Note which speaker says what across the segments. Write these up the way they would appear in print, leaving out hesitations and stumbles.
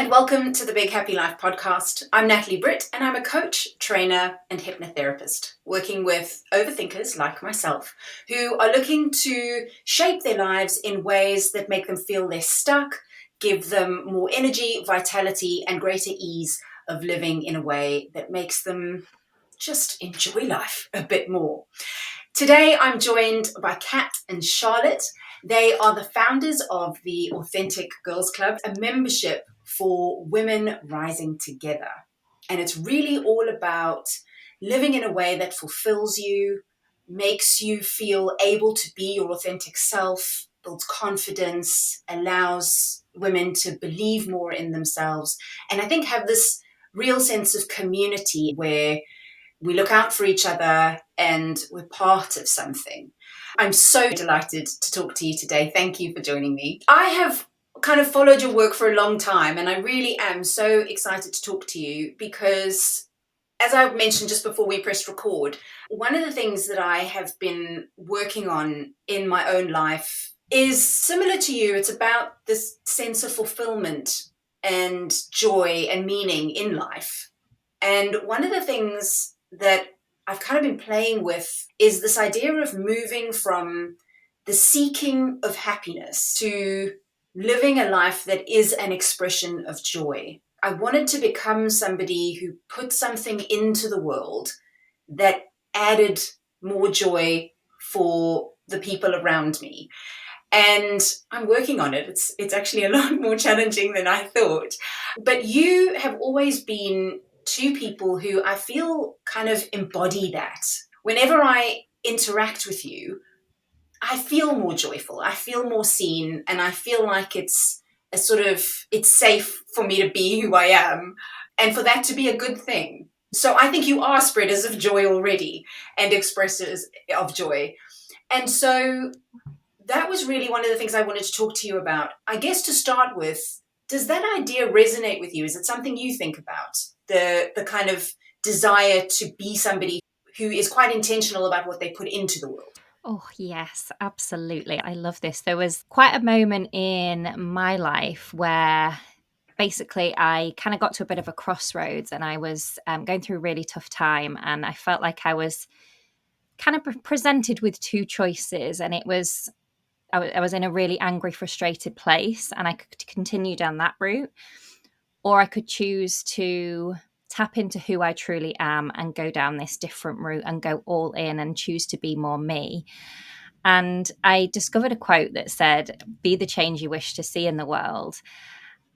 Speaker 1: and welcome to the Big Happy Life podcast. I'm Natalie Britt, and I'm a coach, trainer, and hypnotherapist, working with overthinkers like myself who are looking to shape their lives in ways that make them feel less stuck, give them more energy, vitality, and greater ease of living in a way that makes them just enjoy life a bit more. Today, I'm joined by Kat and Charlotte. They are the founders of the Authentic Girls Club, a membership for women rising together. And it's really all about living in a way that fulfills you, makes you feel able to be your authentic self, builds confidence, allows women to believe more in themselves, and I think have this real sense of community where we look out for each other and we're part of something. I'm so delighted to talk to you today. Thank you for joining me. I have kind of followed your work for a long time, and I really am so excited to talk to you because, as I mentioned just before we pressed record, one of the things that I have been working on in my own life is similar to you. It's about this sense of fulfillment and joy and meaning in life. And one of the things that I've kind of been playing with is this idea of moving from the seeking of happiness to living a life that is an expression of joy. I wanted to become somebody who put something into the world that added more joy for the people around me. And I'm working on it. It's actually a lot more challenging than I thought. But you have always been two people who I feel kind of embody that. Whenever I interact with you, I feel more joyful. I feel more seen, and I feel like it's safe for me to be who I am and for that to be a good thing. So I think you are spreaders of joy already and expressors of joy. And so that was really one of the things I wanted to talk to you about. I guess to start with, does that idea resonate with you? Is it something you think about? The kind of desire to be somebody who is quite intentional about what they put into the world?
Speaker 2: Oh, yes, absolutely. I love this. There was quite a moment in my life where basically I kind of got to a bit of a crossroads, and I was going through a really tough time, and I felt like I was kind of presented with two choices, and I was in a really angry, frustrated place, and I could continue down that route, or I could choose to tap into who I truly am and go down this different route and go all in and choose to be more me. And I discovered a quote that said, "Be the change you wish to see in the world."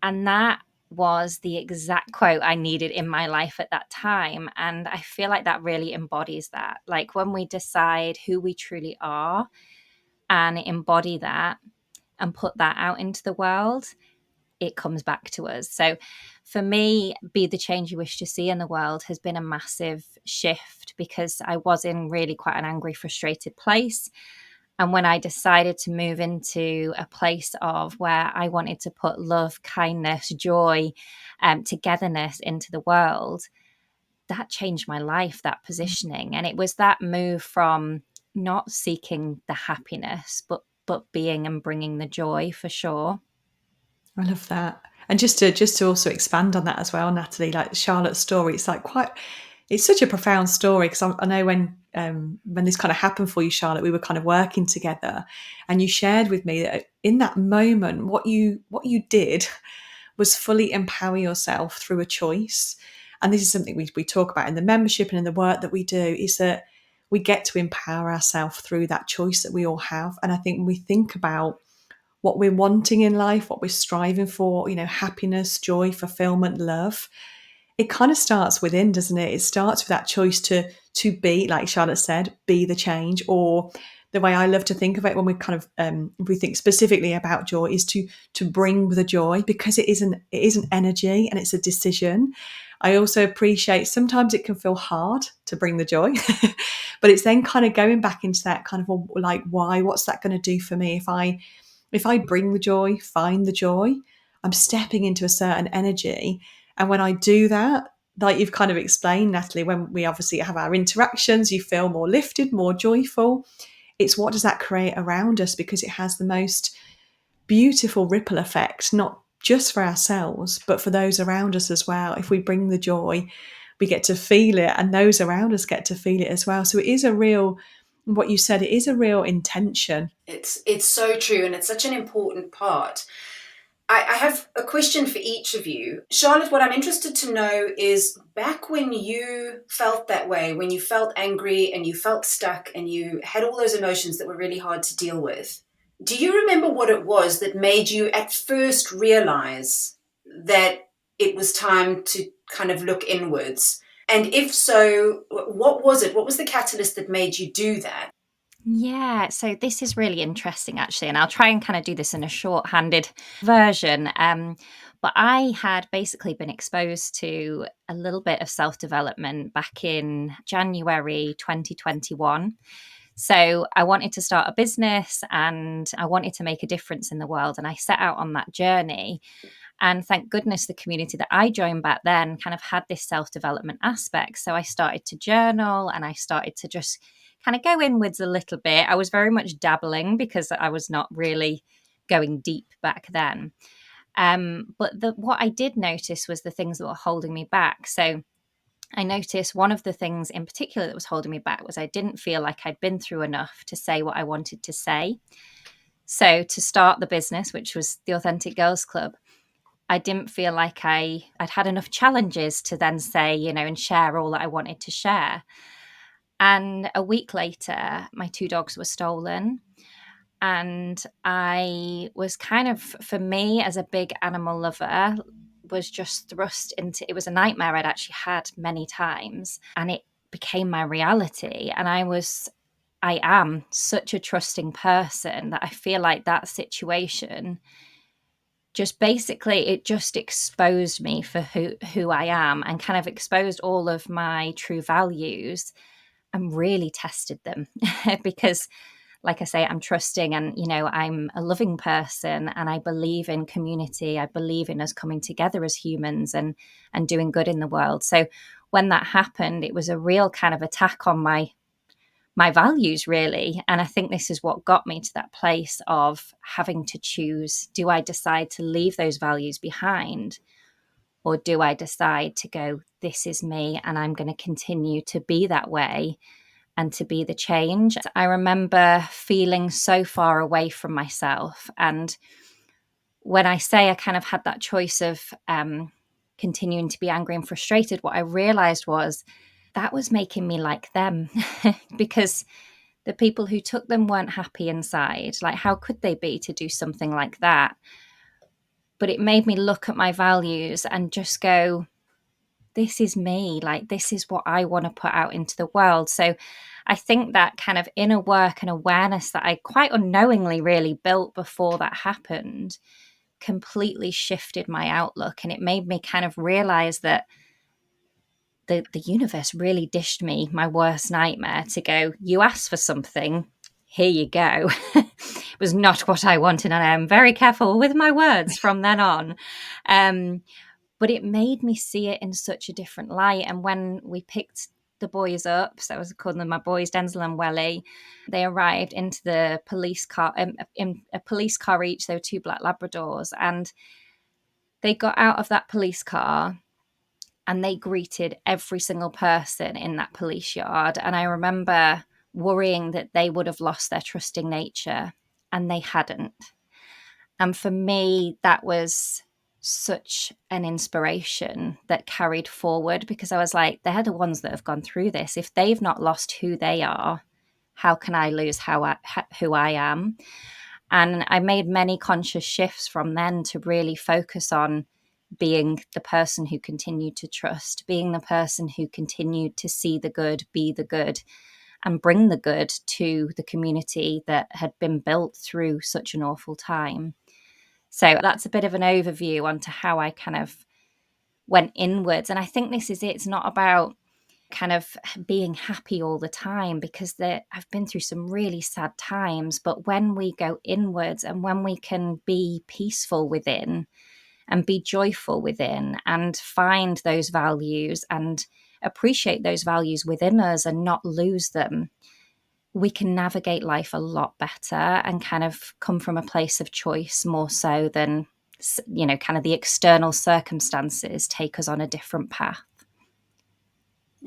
Speaker 2: And that was the exact quote I needed in my life at that time. And I feel like that really embodies that. Like when we decide who we truly are and embody that and put that out into the world, it comes back to us. So for me, be the change you wish to see in the world has been a massive shift because I was in really quite an angry, frustrated place. And when I decided to move into a place of where I wanted to put love, kindness, joy, togetherness into the world, that changed my life, that positioning. And it was that move from not seeking the happiness, but being and bringing the joy, for sure.
Speaker 3: I love that. And just to also expand on that as well, Natalie, like Charlotte's story, it's such a profound story because I know when this kind of happened for you, Charlotte, we were kind of working together, and you shared with me that in that moment, what you did was fully empower yourself through a choice. And this is something we talk about in the membership and in the work that we do, is that we get to empower ourselves through that choice that we all have. And I think when we think about what we're wanting in life, what we're striving for, happiness, joy, fulfillment, love, it kind of starts within, doesn't it? It starts with that choice to be, like Charlotte said, be the change. Or the way I love to think of it when we kind of we think specifically about joy is to bring the joy, because it is an energy and it's a decision. I also appreciate sometimes it can feel hard to bring the joy, but it's then kind of going back into that kind of like, why? What's that going to do for me if I bring the joy, find the joy? I'm stepping into a certain energy. And when I do that, like you've kind of explained, Natalie, when we obviously have our interactions, you feel more lifted, more joyful. It's what does that create around us, because it has the most beautiful ripple effect, not just for ourselves, but for those around us as well. If we bring the joy, we get to feel it, and those around us get to feel it as well. So it is a real, what you said, it is a real intention.
Speaker 1: It's so true, and it's such an important part. I have a question for each of you. Charlotte, what I'm interested to know is, back when you felt that way, when you felt angry and you felt stuck and you had all those emotions that were really hard to deal with, do you remember what it was that made you at first realize that it was time to kind of look inwards? And if so, what was it? What was the catalyst that made you do that?
Speaker 2: Yeah, so this is really interesting, actually, and I'll try and kind of do this in a short-handed version. But I had basically been exposed to a little bit of self-development back in January 2021. So I wanted to start a business and I wanted to make a difference in the world. And I set out on that journey. And thank goodness the community that I joined back then kind of had this self-development aspect. So I started to journal and I started to just kind of go inwards a little bit. I was very much dabbling because I was not really going deep back then. But what I did notice was the things that were holding me back. So I noticed one of the things in particular that was holding me back was I didn't feel like I'd been through enough to say what I wanted to say. So to start the business, which was the Authentic Girls Club, I didn't feel like I'd had enough challenges to then say, and share all that I wanted to share. And a week later, my 2 dogs were stolen. And I was kind of, for me as a big animal lover, was just thrust into, it was a nightmare I'd actually had many times. And it became my reality. And I am such a trusting person that I feel like that situation just basically, it just exposed me for who I am and kind of exposed all of my true values and really tested them because, like I say, I'm trusting and, I'm a loving person and I believe in community. I believe in us coming together as humans and doing good in the world. So when that happened, it was a real kind of attack on my values, really. And I think this is what got me to that place of having to choose, do I decide to leave those values behind? Or do I decide to go, this is me and I'm going to continue to be that way and to be the change? I remember feeling so far away from myself. And when I say I kind of had that choice of continuing to be angry and frustrated, what I realized was that was making me like them because the people who took them weren't happy inside. Like, how could they be to do something like that? But it made me look at my values and just go, this is me. Like, this is what I want to put out into the world. So I think that kind of inner work and awareness that I quite unknowingly really built before that happened completely shifted my outlook. And it made me kind of realize that the universe really dished me my worst nightmare to go, you asked for something, here you go. It was not what I wanted, and I am very careful with my words from then on. But it made me see it in such a different light. And when we picked the boys up, so I was calling them my boys, Denzel and Welly, they arrived into the police car, in a police car each. They were 2 black Labradors, and they got out of that police car and they greeted every single person in that police yard. And I remember worrying that they would have lost their trusting nature, and they hadn't. And for me, that was such an inspiration that carried forward, because I was like, they're the ones that have gone through this. If they've not lost who they are, how can I lose who I am? And I made many conscious shifts from then to really focus on being the person who continued to trust, being the person who continued to see the good, be the good, and bring the good to the community that had been built through such an awful time. So that's a bit of an overview onto how I kind of went inwards. And I think this is it. It's not about kind of being happy all the time, because I've been through some really sad times. But when we go inwards and when we can be peaceful within and be joyful within and find those values and appreciate those values within us and not lose them, we can navigate life a lot better and kind of come from a place of choice more so than kind of the external circumstances take us on a different path.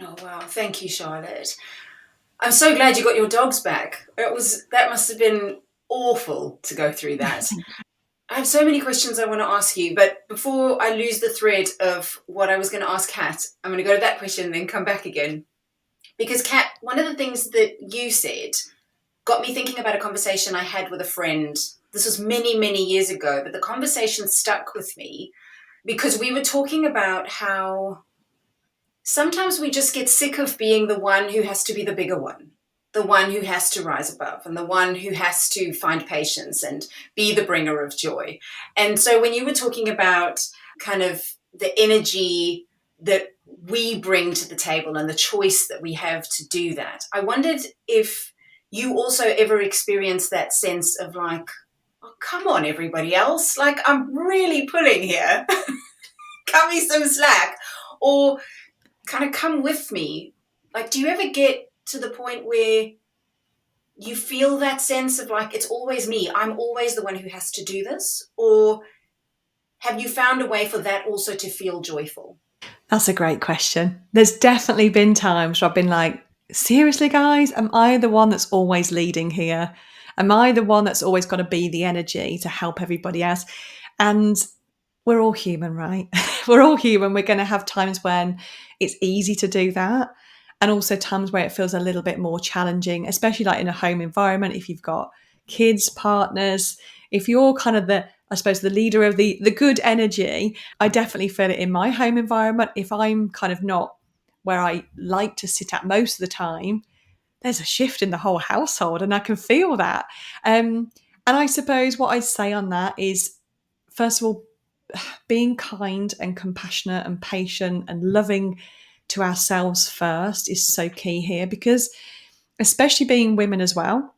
Speaker 1: Oh, wow. Thank you, Charlotte. I'm so glad you got your dogs back. That must have been awful to go through that. I have so many questions I want to ask you, but before I lose the thread of what I was going to ask Kat, I'm going to go to that question and then come back again. Because Kat, one of the things that you said got me thinking about a conversation I had with a friend. This was many, many years ago, but the conversation stuck with me because we were talking about how sometimes we just get sick of being the one who has to be the bigger one, the one who has to rise above, and the one who has to find patience and be the bringer of joy. And so when you were talking about kind of the energy that we bring to the table and the choice that we have to do that, I wondered if you also ever experienced that sense of like, oh, come on, everybody else, like I'm really pulling here. Cut me some slack. Or kind of come with me. Like, do you ever get to the point where you feel that sense of like, it's always me, I'm always the one who has to do this? Or have you found a way for that also to feel joyful?
Speaker 3: That's a great question. There's definitely been times where I've been like, seriously, guys, am I the one that's always leading here? Am I the one that's always got to be the energy to help everybody else? And we're all human, right? We're all human. We're going to have times when it's easy to do that. And also times where it feels a little bit more challenging, especially like in a home environment, if you've got kids, partners, if you're kind of I suppose, the leader of the good energy. I definitely feel it in my home environment. If I'm kind of not where I like to sit at most of the time, there's a shift in the whole household and I can feel that. And I suppose what I'd say on that is, first of all, being kind and compassionate and patient and loving to ourselves first is so key here, because especially being women as well,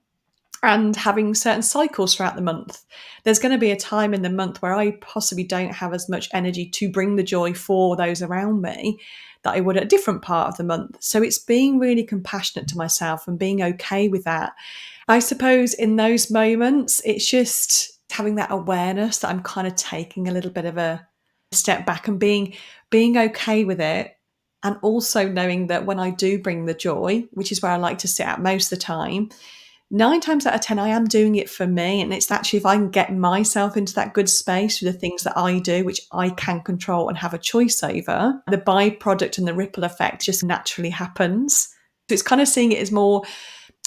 Speaker 3: and having certain cycles throughout the month, there's going to be a time in the month where I possibly don't have as much energy to bring the joy for those around me that I would at a different part of the month. So it's being really compassionate to myself and being okay with that. I suppose in those moments, it's just having that awareness that I'm kind of taking a little bit of a step back and being okay with it. And also knowing that when I do bring the joy, which is where I like to sit at most of the time, 9 times out of 10, I am doing it for me. And it's actually, if I can get myself into that good space for the things that I do, which I can control and have a choice over, the byproduct and the ripple effect just naturally happens. So it's kind of seeing it as more,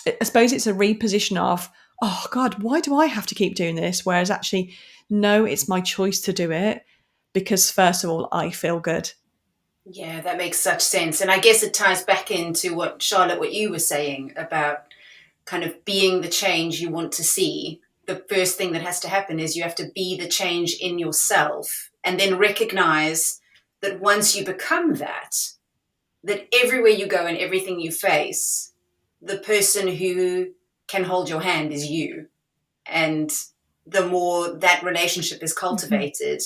Speaker 3: I suppose it's a reposition of, oh God, why do I have to keep doing this? Whereas actually, no, it's my choice to do it because first of all, I feel good.
Speaker 1: Yeah, that makes such sense. And I guess it ties back into what, Charlotte, what you were saying about kind of being the change you want to see. The first thing that has to happen is you have to be the change in yourself, and then recognize that once you become that everywhere you go and everything you face, the person who can hold your hand is you. And the more that relationship is cultivated,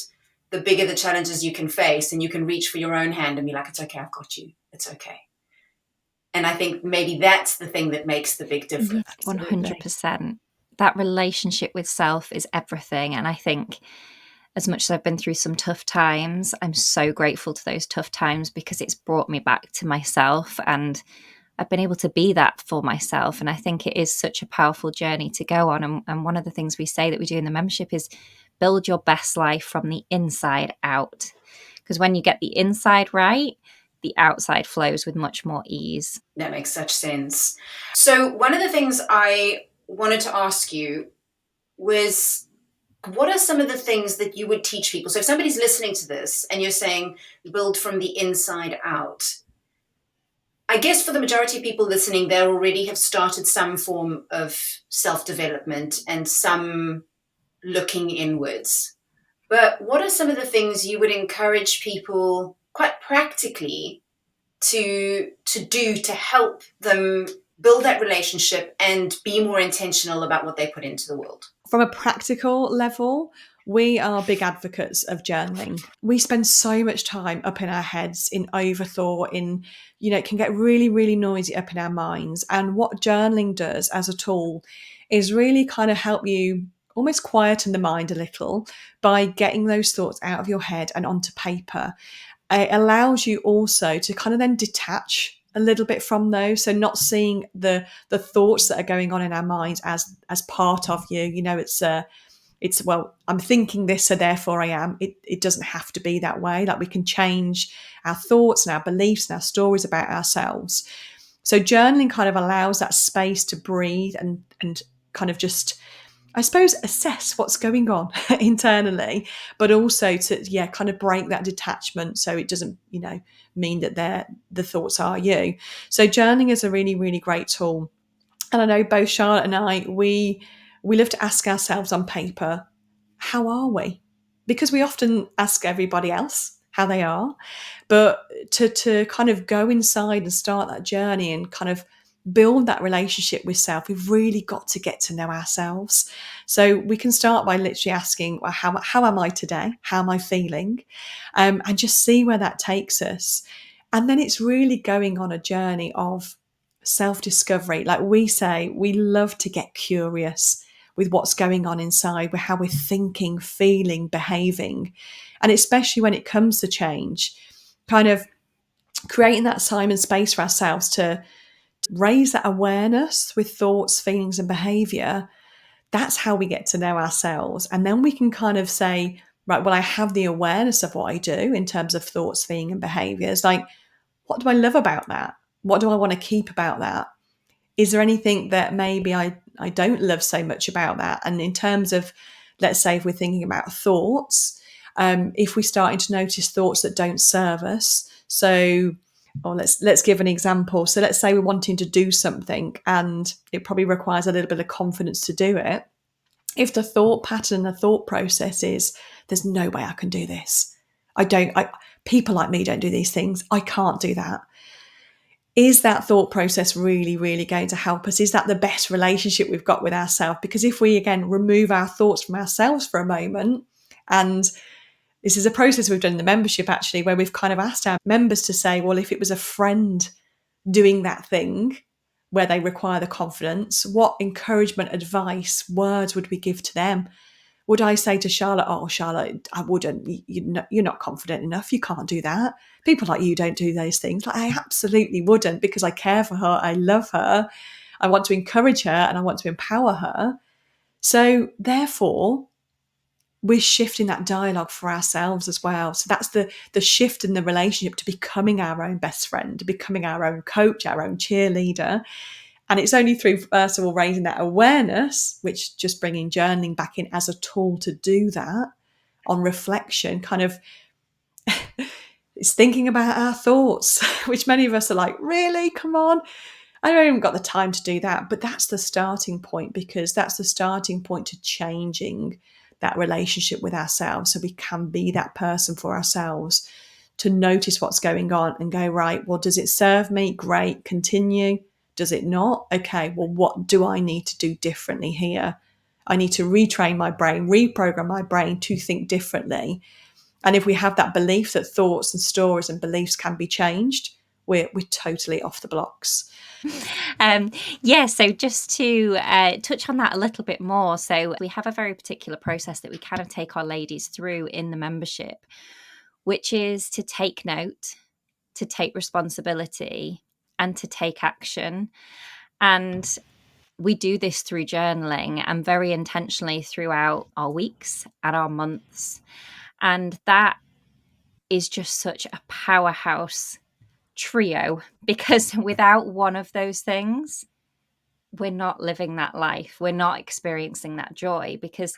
Speaker 1: the bigger the challenges you can face, and you can reach for your own hand and be like, it's okay, I've got you. It's okay. And I think maybe that's the thing that makes the big difference.
Speaker 2: 100%. That relationship with self is everything. And I think as much as I've been through some tough times, I'm so grateful to those tough times because it's brought me back to myself, and I've been able to be that for myself. And I think it is such a powerful journey to go on. And one of the things we say that we do in the membership is build your best life from the inside out. Because when you get the inside right, the outside flows with much more ease.
Speaker 1: That makes such sense. So one of the things I wanted to ask you was, what are some of the things that you would teach people? So if somebody's listening to this and you're saying build from the inside out, I guess for the majority of people listening, they already have started some form of self-development and some looking inwards. But what are some of the things you would encourage people quite practically to do to help them build that relationship and be more intentional about what they put into the world?
Speaker 3: From a practical level, we are big advocates of journaling. We spend so much time up in our heads, in overthought, it can get really, really noisy up in our minds. And what journaling does as a tool is really kind of help you almost quieten the mind a little by getting those thoughts out of your head and onto paper. It allows you also to kind of then detach a little bit from those, so not seeing the thoughts that are going on in our minds as part of you. You know, it's well, I'm thinking this, so therefore I am. It doesn't have to be that way. Like, we can change our thoughts and our beliefs and our stories about ourselves. So journaling kind of allows that space to breathe and kind of just, I suppose, assess what's going on internally, but also to, kind of break that detachment so it doesn't, mean that the thoughts are you. So journaling is a really, really great tool. And I know both Charlotte and I, we love to ask ourselves on paper, how are we? Because we often ask everybody else how they are, but to kind of go inside and start that journey and kind of build that relationship with self, we've really got to get to know ourselves. So we can start by literally asking, well, how am I today? How am I feeling? And just see where that takes us. And then it's really going on a journey of self-discovery. Like we say, we love to get curious with what's going on inside, with how we're thinking, feeling, behaving. And especially when it comes to change, kind of creating that time and space for ourselves to raise that awareness with thoughts, feelings, and behavior. That's how we get to know ourselves. And then we can kind of say, right, well, I have the awareness of what I do in terms of thoughts, feeling, and behaviors. Like, what do I love about that? What do I want to keep about that? Is there anything that maybe I don't love so much about that? And in terms of, let's say, if we're thinking about thoughts, if we're starting to notice thoughts that don't serve us, so, or let's give an example. So let's say we're wanting to do something and it probably requires a little bit of confidence to do it. If the thought pattern, the thought process is, there's no way I can do this. People like me don't do these things. I can't do that. Is that thought process really, really going to help us? Is that the best relationship we've got with ourselves? Because if we, again, remove our thoughts from ourselves for a moment, and this is a process we've done in the membership, actually, where we've kind of asked our members to say, well, if it was a friend doing that thing where they require the confidence, what encouragement, advice, words would we give to them? Would I say to Charlotte, oh, Charlotte, I wouldn't, you're not confident enough. You can't do that. People like you don't do those things. Like, I absolutely wouldn't, because I care for her. I love her. I want to encourage her and I want to empower her. So therefore, we're shifting that dialogue for ourselves as well. So that's the shift in the relationship to becoming our own best friend, to becoming our own coach, our own cheerleader. And it's only through, first of all, raising that awareness, which just bringing journaling back in as a tool to do that on reflection, kind of it's thinking about our thoughts, which many of us are like, really? Come on. I don't even got the time to do that. But that's the starting point, because that's the starting point to changing that relationship with ourselves, so we can be that person for ourselves, to notice what's going on and go, right, well, does it serve me? Great, continue. Does it not? Okay, well, what do I need to do differently here? I need to retrain my brain, reprogram my brain to think differently. And if we have that belief that thoughts and stories and beliefs can be changed, we're totally off the blocks.
Speaker 2: So just to touch on that a little bit more. So we have a very particular process that we kind of take our ladies through in the membership, which is to take note, to take responsibility, and to take action. And we do this through journaling, and very intentionally throughout our weeks and our months. And that is just such a powerhouse trio, because without one of those things, we're not living that life. We're not experiencing that joy, because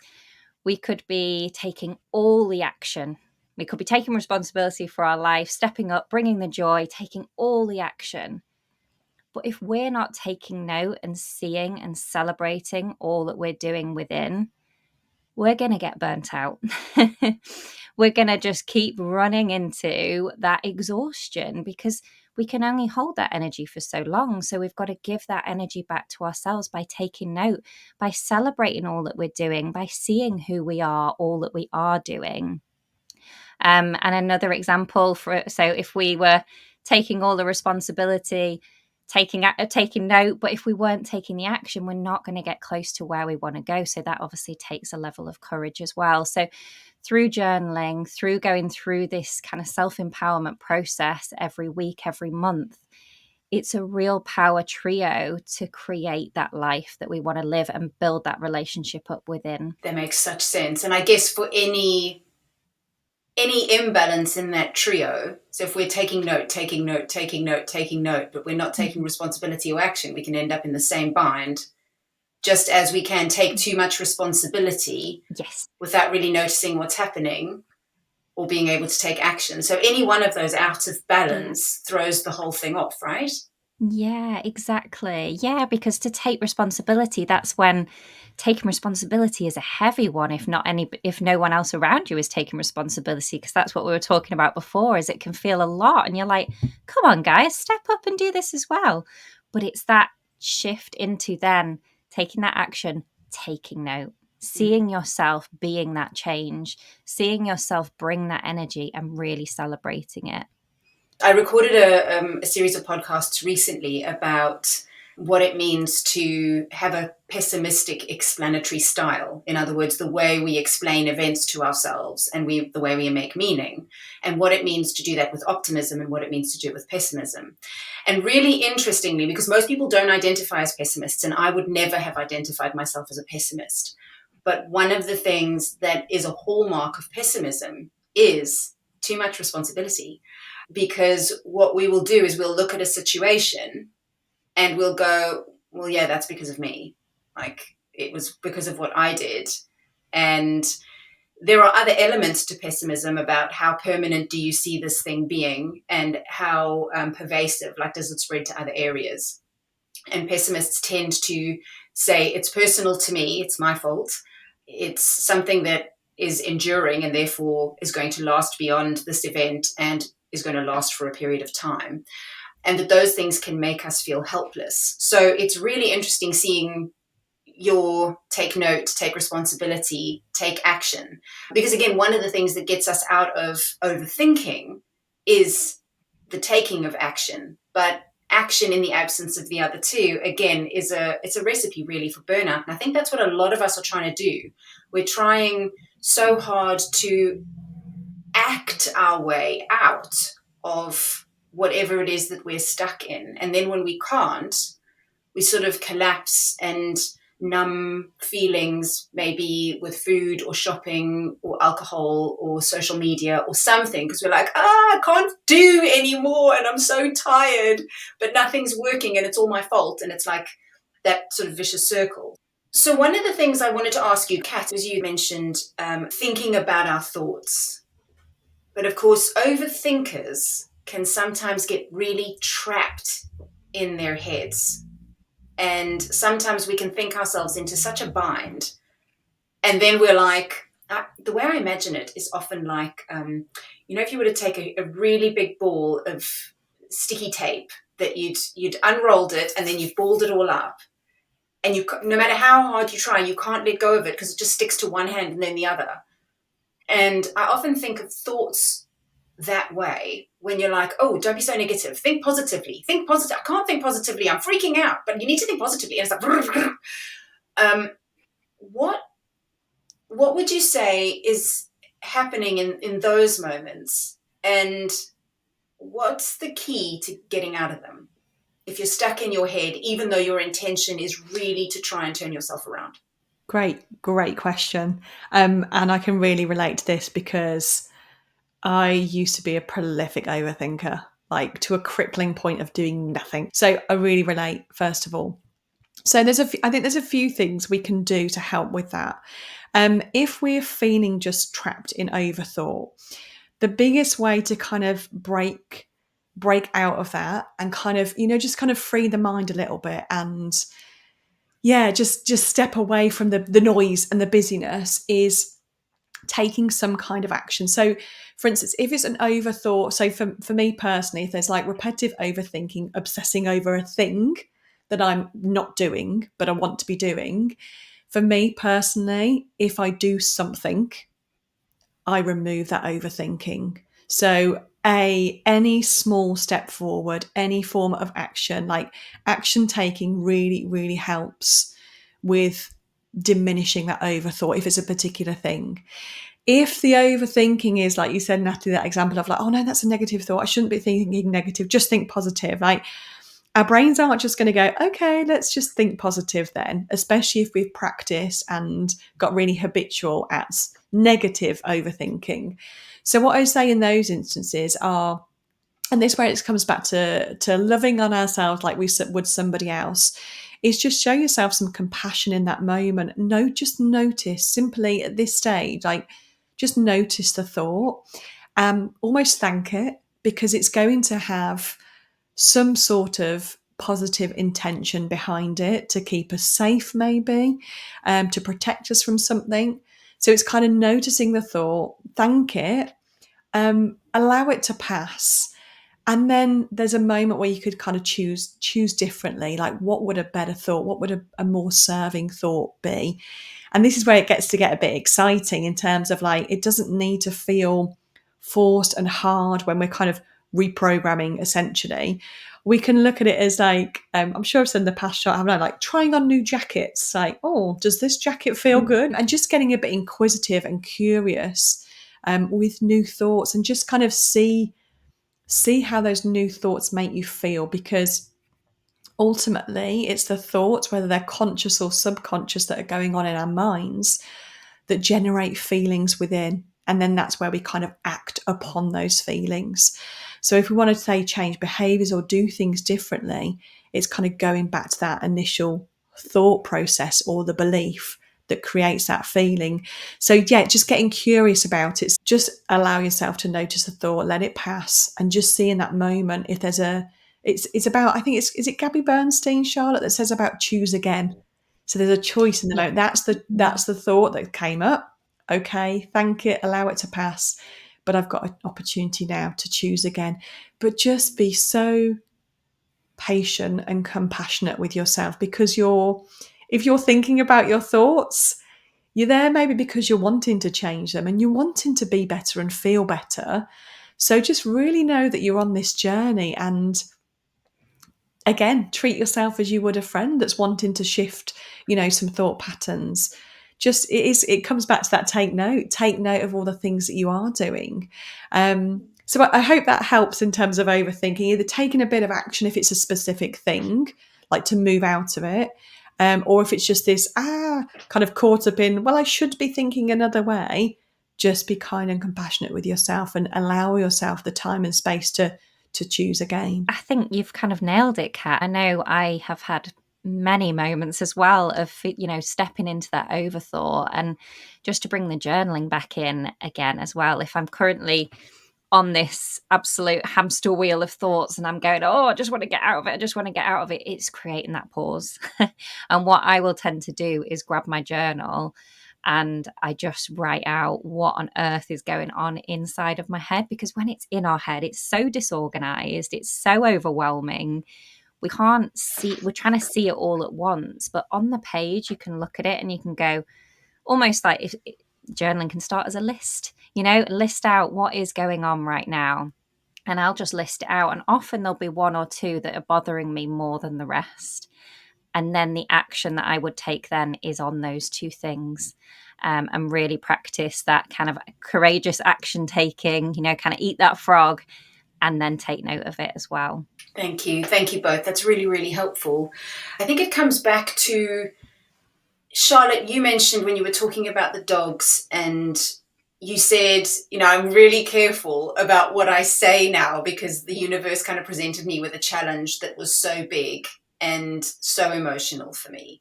Speaker 2: we could be taking all the action. We could be taking responsibility for our life, stepping up, bringing the joy, taking all the action. But if we're not taking note and seeing and celebrating all that we're doing within, we're going to get burnt out. We're going to just keep running into that exhaustion, because we can only hold that energy for so long. So we've got to give that energy back to ourselves by taking note, by celebrating all that we're doing, by seeing who we are, all that we are doing. And another example so if we were taking all the responsibility, taking note, but if we weren't taking the action, we're not going to get close to where we want to go. So that obviously takes a level of courage as well. So through journaling, through going through this kind of self-empowerment process every week, every month, it's a real power trio to create that life that we want to live and build that relationship up within.
Speaker 1: That makes such sense. And I guess for any imbalance in that trio, so if we're taking note, but we're not taking responsibility or action, we can end up in the same bind, just as we can take too much responsibility without really noticing what's happening or being able to take action. So any one of those out of balance throws the whole thing off, right?
Speaker 2: Yeah, exactly. Yeah, because to take responsibility, that's when taking responsibility is a heavy one, if no one else around you is taking responsibility, because that's what we were talking about before, is it can feel a lot and you're like, come on guys, step up and do this as well. But it's that shift into then taking that action, taking note, seeing yourself being that change, seeing yourself bring that energy and really celebrating it.
Speaker 1: I recorded a series of podcasts recently about what it means to have a pessimistic explanatory style. In other words, the way we explain events to ourselves and the way we make meaning, and what it means to do that with optimism and what it means to do it with pessimism. And really interestingly, because most people don't identify as pessimists, and I would never have identified myself as a pessimist, but one of the things that is a hallmark of pessimism is too much responsibility. Because what we will do is we'll look at a situation and we'll go, well, yeah, that's because of me. Like, it was because of what I did. And there are other elements to pessimism about how permanent do you see this thing being and how pervasive, like, does it spread to other areas? And pessimists tend to say, it's personal to me, it's my fault. It's something that is enduring and therefore is going to last beyond this event and is going to last for a period of time, and that those things can make us feel helpless. So it's really interesting seeing your take note, take responsibility, take action. Because again, one of the things that gets us out of overthinking is the taking of action. But action in the absence of the other two, again, it's a recipe really for burnout. And I think that's what a lot of us are trying to do. We're trying so hard to act our way out of whatever it is that we're stuck in. And then when we can't, we sort of collapse and numb feelings, maybe with food or shopping or alcohol or social media or something, because we're like, I can't do anymore and I'm so tired, but nothing's working and it's all my fault. And it's like that sort of vicious circle. So one of the things I wanted to ask you, Kat, was you mentioned thinking about our thoughts. But of course, overthinkers can sometimes get really trapped in their heads. And sometimes we can think ourselves into such a bind. And then we're like, the way I imagine it is often like, if you were to take a really big ball of sticky tape that you'd unrolled it and then you've balled it all up. And no matter how hard you try, you can't let go of it because it just sticks to one hand and then the other. And I often think of thoughts that way when you're like, oh, don't be so negative. Think positively. Think positive. I can't think positively. I'm freaking out. But you need to think positively. And it's like, what would you say is happening in those moments? And what's the key to getting out of them if you're stuck in your head, even though your intention is really to try and turn yourself around?
Speaker 3: Great question. And I can really relate to this because I used to be a prolific overthinker, like to a crippling point of doing nothing. So I really relate, first of all. So I think there's a few things we can do to help with that. If we're feeling just trapped in overthought, the biggest way to kind of break out of that and kind of, just kind of free the mind a little bit and just step away from the noise and the busyness is taking some kind of action. So for instance, if it's an overthought, so for me personally, if there's like repetitive overthinking, obsessing over a thing that I'm not doing, but I want to be doing, for me personally, if I do something, I remove that overthinking. So any small step forward, any form of action, like action taking really, really helps with diminishing that overthought if it's a particular thing. If the overthinking is, like you said, Natalie, that example of like, oh no, that's a negative thought, I shouldn't be thinking negative, just think positive. Like, our brains aren't just going to go, okay, let's just think positive then, especially if we've practiced and got really habitual at negative overthinking. So what I say in those instances are, and this where it comes back to loving on ourselves like we would somebody else, is just show yourself some compassion in that moment. No, just notice simply at this stage, like just notice the thought, almost thank it, because it's going to have some sort of positive intention behind it to keep us safe, maybe, to protect us from something. So it's kind of noticing the thought, thank it, allow it to pass. And then there's a moment where you could kind of choose differently. Like, what would a better thought, what would a more serving thought be? And this is where it gets to get a bit exciting in terms of like, it doesn't need to feel forced and hard when we're kind of reprogramming, essentially. We can look at it as like, I'm sure I've said in the past shot, haven't I, like trying on new jackets, like, oh, does this jacket feel good? And just getting a bit inquisitive and curious with new thoughts, and just kind of see how those new thoughts make you feel, because ultimately it's the thoughts, whether they're conscious or subconscious, that are going on in our minds that generate feelings within. And then that's where we kind of act upon those feelings. So if we want to say change behaviors or do things differently, it's kind of going back to that initial thought process or the belief that creates that feeling. So yeah, just getting curious about it. Just allow yourself to notice the thought, let it pass, and just see in that moment if there's it's about, I think is it Gabby Bernstein, Charlotte, that says about choose again. So there's a choice in the moment. That's the thought that came up. Okay, thank it, allow it to pass. But I've got an opportunity now to choose again. But just be so patient and compassionate with yourself, because if you're thinking about your thoughts, you're there maybe because you're wanting to change them and you're wanting to be better and feel better. So just really know that you're on this journey, and again, treat yourself as you would a friend that's wanting to shift, some thought patterns. Just it comes back to that take note of all the things that you are doing. So I hope that helps in terms of overthinking, either taking a bit of action if it's a specific thing, like to move out of it, or if it's just this kind of caught up in, well, I should be thinking another way. Just be kind and compassionate with yourself and allow yourself the time and space to choose again.
Speaker 2: I think you've kind of nailed it, Kat. I know I have had many moments as well of, stepping into that overthought, and just to bring the journaling back in again as well. If I'm currently on this absolute hamster wheel of thoughts and I'm going, oh, I just want to get out of it, it's creating that pause. And what I will tend to do is grab my journal and I just write out what on earth is going on inside of my head, because when it's in our head, it's so disorganized, it's so overwhelming. We can't see, we're trying to see it all at once, but on the page you can look at it and you can go, almost like if journaling can start as a list, list out what is going on right now. And I'll just list it out, and often there'll be one or two that are bothering me more than the rest. And then the action that I would take then is on those two things, and really practice that kind of courageous action taking, kind of eat that frog and then take note of it as well.
Speaker 1: Thank you both. That's really, really helpful. I think it comes back to, Charlotte, you mentioned when you were talking about the dogs, and you said, I'm really careful about what I say now because the universe kind of presented me with a challenge that was so big and so emotional for me.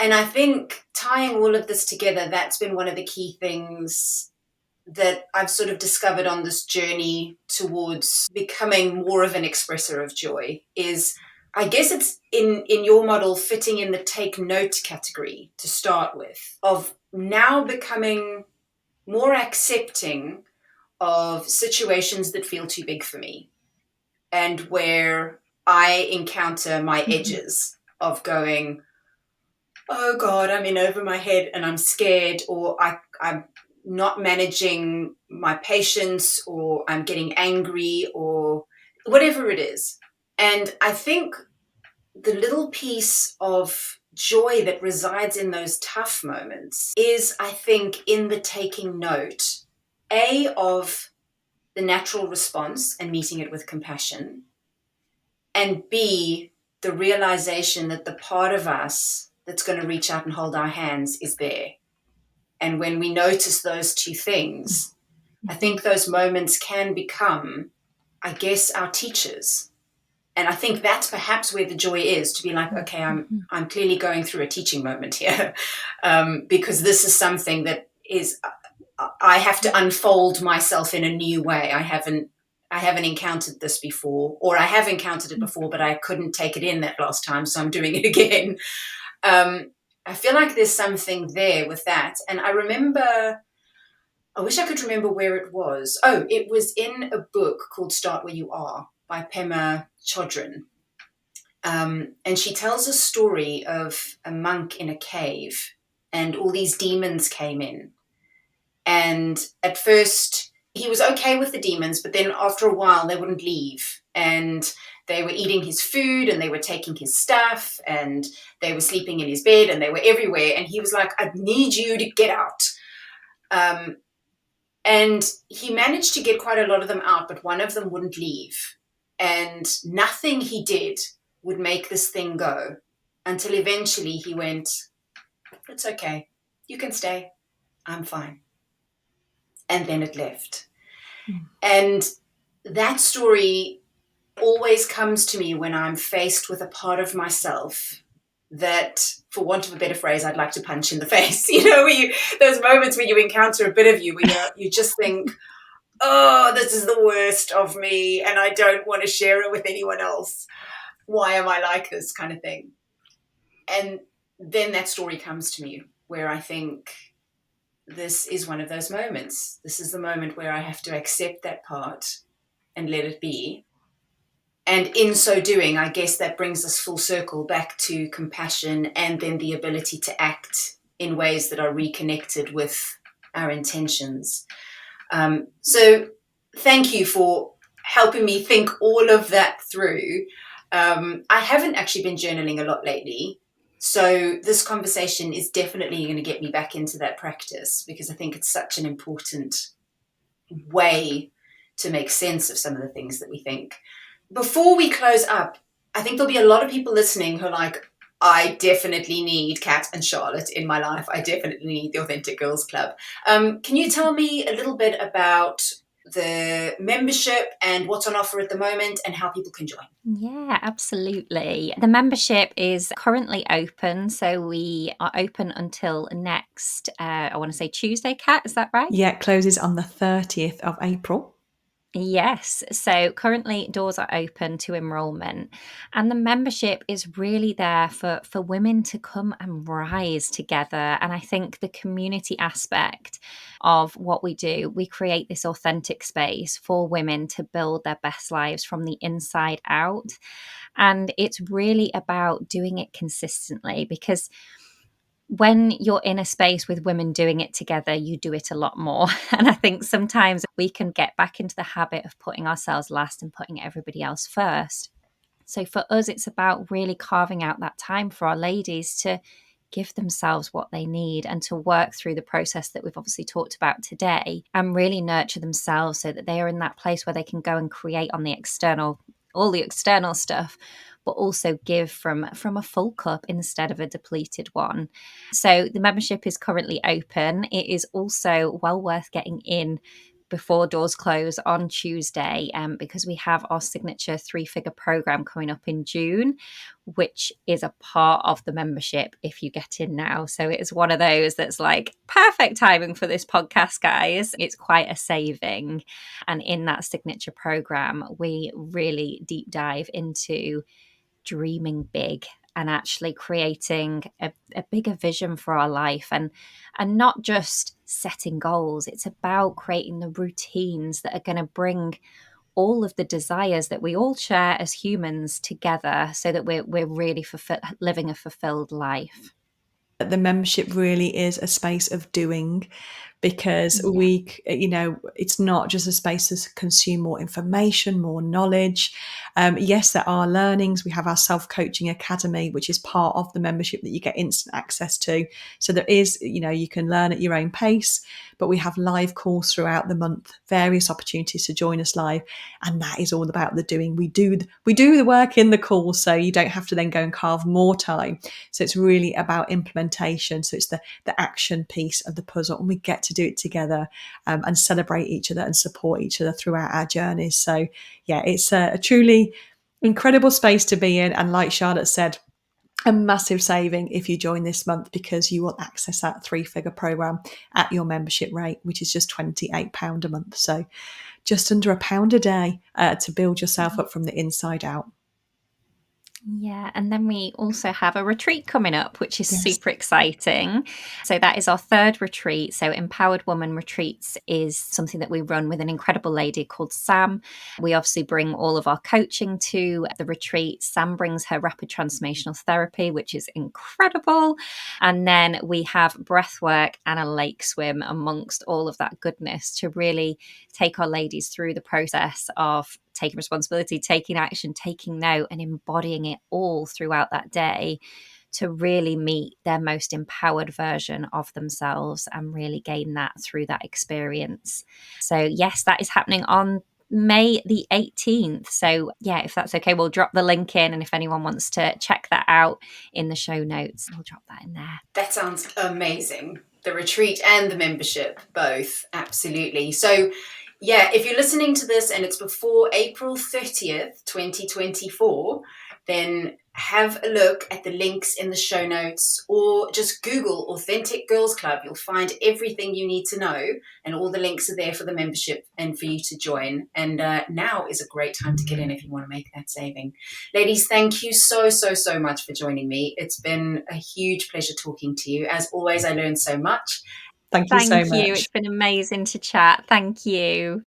Speaker 1: And I think tying all of this together, that's been one of the key things that I've sort of discovered on this journey towards becoming more of an expresser of joy is, I guess it's in your model fitting in the take note category to start with, of now becoming more accepting of situations that feel too big for me and where I encounter my edges of going, oh God, I'm in over my head and I'm scared, or not managing my patience, or I'm getting angry, or whatever it is. And I think the little piece of joy that resides in those tough moments is, I think, in the taking note, A, of the natural response and meeting it with compassion, and B, the realization that the part of us that's going to reach out and hold our hands is there. And when we notice those two things, I think those moments can become, I guess, our teachers. And I think that's perhaps where the joy is, to be like, okay, I'm clearly going through a teaching moment here, because this is something that is, I have to unfold myself in a new way. I haven't encountered this before, or I have encountered it before, but I couldn't take it in that last time, so I'm doing it again. I feel like there's something there with that. And I wish I could remember where it was. Oh, it was in a book called Start Where You Are by Pema Chodron. And she tells a story of a monk in a cave, and all these demons came in. And at first, he was okay with the demons, but then after a while, they wouldn't leave. And they were eating his food, and they were taking his stuff, and they were sleeping in his bed, and they were everywhere. And he was like, I need you to get out. And he managed to get quite a lot of them out, but one of them wouldn't leave. And nothing he did would make this thing go, until eventually he went, it's okay. You can stay. I'm fine. And then it left. And that story always comes to me when I'm faced with a part of myself that, for want of a better phrase, I'd like to punch in the face. You know, those moments where you encounter a bit of you where you just think, oh, this is the worst of me, and I don't want to share it with anyone else. Why am I like this, kind of thing? And then that story comes to me where I think, this is one of those moments. This is the moment where I have to accept that part and let it be. And in so doing, I guess that brings us full circle back to compassion, and then the ability to act in ways that are reconnected with our intentions. So thank you for helping me think all of that through. I haven't actually been journaling a lot lately, so this conversation is definitely going to get me back into that practice, because I think it's such an important way to make sense of some of the things that we think. Before we close up, I think there'll be a lot of people listening who are like, I definitely need Kat and Charlotte in my life. I definitely need the Authentic Girls Club. Can you tell me a little bit about the membership and what's on offer at the moment and how people can join?
Speaker 2: Yeah, absolutely. The membership is currently open. So we are open until next, I want to say Tuesday, Kat, is that right?
Speaker 3: Yeah, it closes on the 30th of April.
Speaker 2: Yes. So currently doors are open to enrollment, and the membership is really there for women to come and rise together. And I think the community aspect of what we do, we create this authentic space for women to build their best lives from the inside out. And it's really about doing it consistently, because when you're in a space with women doing it together, you do it a lot more. And I think sometimes we can get back into the habit of putting ourselves last and putting everybody else first. So for us, it's about really carving out that time for our ladies to give themselves what they need and to work through the process that we've obviously talked about today, and really nurture themselves so that they are in that place where they can go and create on the external, all the external stuff, but also give from a full cup instead of a depleted one. So the membership is currently open. It is also well worth getting in before doors close on Tuesday, because we have our signature 3-figure program coming up in June, which is a part of the membership if you get in now. So it is one of those that's like perfect timing for this podcast, guys. It's quite a saving. And in that signature program, we really deep dive into dreaming big and actually creating a bigger vision for our life, and not just setting goals. It's about creating the routines that are going to bring all of the desires that we all share as humans together, so that we're really living a fulfilled life.
Speaker 3: The membership really is a space of doing, because it's not just a space to consume more information, more knowledge. Yes, there are learnings. We have our self-coaching academy, which is part of the membership that you get instant access to. So there is, you can learn at your own pace, but we have live calls throughout the month, various opportunities to join us live. And that is all about the doing. We do the work in the call, so you don't have to then go and carve more time. So it's really about implementation. So it's the action piece of the puzzle, and we get to do it together and celebrate each other and support each other throughout our journeys. So yeah, it's a truly incredible space to be in. And like Charlotte said, a massive saving if you join this month, because you will access that 3-figure program at your membership rate, which is just £28 a month. So just under £1 a day to build yourself up from the inside out.
Speaker 2: Yeah, and then we also have a retreat coming up, which is super exciting. So that is our 3rd retreat. So Empowered Woman Retreats is something that we run with an incredible lady called Sam. We obviously bring all of our coaching to the retreat. Sam brings her rapid transformational therapy, which is incredible. And then we have breath work and a lake swim amongst all of that goodness to really take our ladies through the process of taking responsibility, taking action, taking note, and embodying it all throughout that day to really meet their most empowered version of themselves and really gain that through that experience. So yes, that is happening on May the 18th. So yeah, if that's okay, we'll drop the link in. And if anyone wants to check that out in the show notes, we'll drop that in there.
Speaker 1: That sounds amazing. The retreat and the membership, both. Absolutely. So yeah, if you're listening to this and it's before April 30th, 2024, then have a look at the links in the show notes, or just Google Authentic Girls Club. You'll find everything you need to know, and all the links are there for the membership and for you to join. And now is a great time to get in if you want to make that saving. Ladies, thank you so much for joining me. It's been a huge pleasure talking to you. As always, I learned so much.
Speaker 3: Thank you so much.
Speaker 2: It's been amazing to chat. Thank you.